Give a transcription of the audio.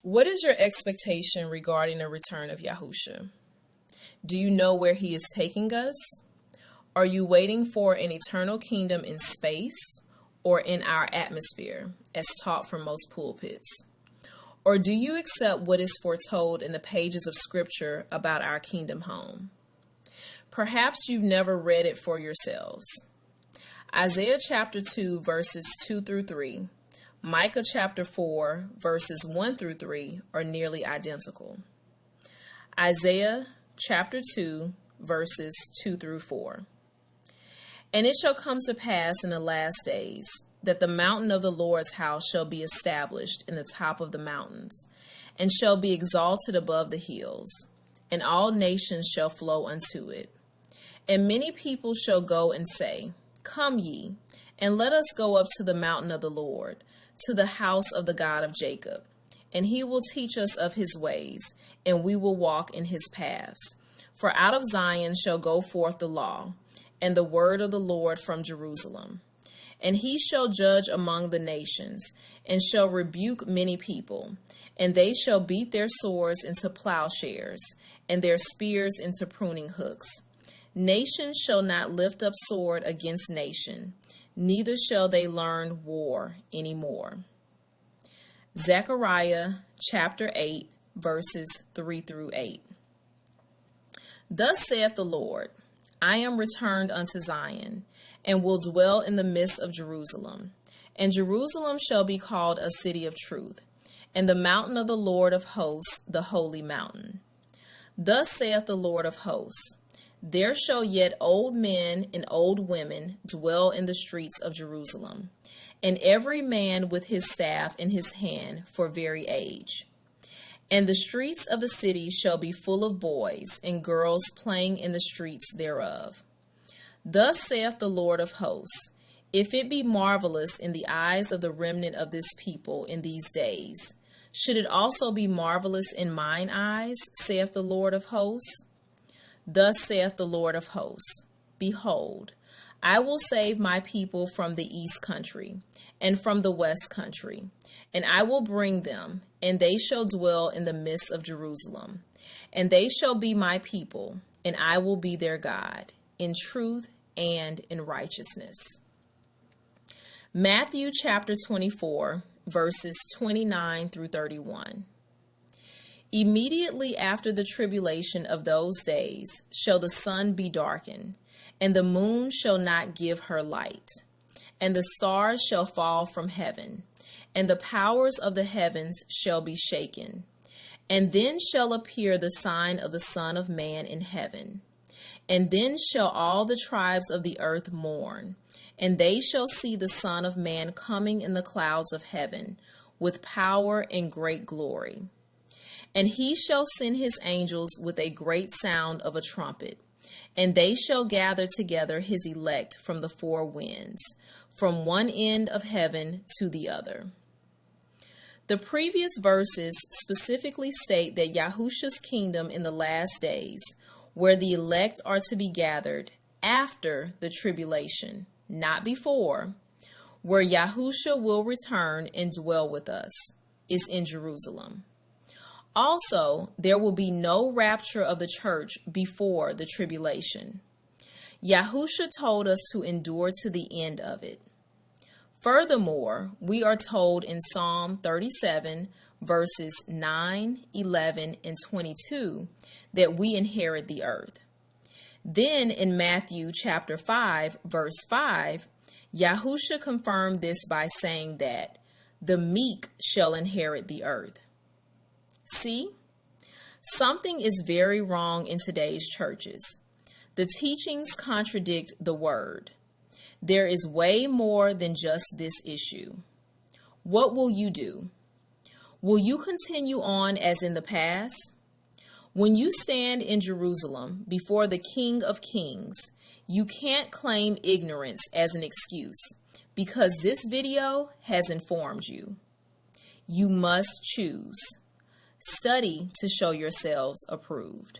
What is your expectation regarding the return of Yahusha? Do you know where he is taking us? Are you waiting for an eternal kingdom in space or in our atmosphere, as taught from most pulpits? Or do you accept what is foretold in the pages of Scripture about our kingdom home? Perhaps you've never read it for yourselves. Isaiah chapter 2, verses 2 through 3, Micah chapter 4, verses 1 through 3 are nearly identical. Isaiah chapter 2, verses 2 through 4. And it shall come to pass in the last days that the mountain of the Lord's house shall be established in the top of the mountains, and shall be exalted above the hills, and all nations shall flow unto it. And many people shall go and say, Come ye, and let us go up to the mountain of the Lord, to the house of the God of Jacob. And he will teach us of his ways, and we will walk in his paths. For out of Zion shall go forth the law, and the word of the Lord from Jerusalem. And he shall judge among the nations, and shall rebuke many people. And they shall beat their swords into plowshares, and their spears into pruning hooks. Nation shall not lift up sword against nation, neither shall they learn war any more. Zechariah chapter 8, verses 3 through 8. Thus saith the Lord, I am returned unto Zion, and will dwell in the midst of Jerusalem. And Jerusalem shall be called a city of truth, and the mountain of the Lord of hosts, the holy mountain. Thus saith the Lord of hosts, there shall yet old men and old women dwell in the streets of Jerusalem, and every man with his staff in his hand for very age. And the streets of the city shall be full of boys and girls playing in the streets thereof. Thus saith the Lord of hosts, if it be marvelous in the eyes of the remnant of this people in these days, should it also be marvelous in mine eyes, saith the Lord of hosts? Thus saith the Lord of hosts, behold, I will save my people from the east country and from the west country, and I will bring them, and they shall dwell in the midst of Jerusalem. And they shall be my people, and I will be their God, in truth and in righteousness. Matthew chapter 24, verses 29 through 31. Immediately after the tribulation of those days shall the sun be darkened, and the moon shall not give her light, and the stars shall fall from heaven, and the powers of the heavens shall be shaken. And then shall appear the sign of the Son of Man in heaven. And then shall all the tribes of the earth mourn, and they shall see the Son of Man coming in the clouds of heaven with power and great glory. And he shall send his angels with a great sound of a trumpet, and they shall gather together his elect from the four winds, from one end of heaven to the other. The previous verses specifically state that Yahusha's kingdom in the last days, where the elect are to be gathered after the tribulation, not before, where Yahusha will return and dwell with us, is in Jerusalem. Also, there will be no rapture of the church before the tribulation. Yahusha told us to endure to the end of it. Furthermore, we are told in Psalm 37, verses 9, 11, and 22, that we inherit the earth. Then in Matthew chapter 5, verse 5, Yahusha confirmed this by saying that the meek shall inherit the earth. See, something is very wrong in today's churches. The teachings contradict the word. There is way more than just this issue. What will you do? Will you continue on as in the past? When you stand in Jerusalem before the King of Kings, you can't claim ignorance as an excuse because this video has informed you. You must choose. Study to show yourselves approved.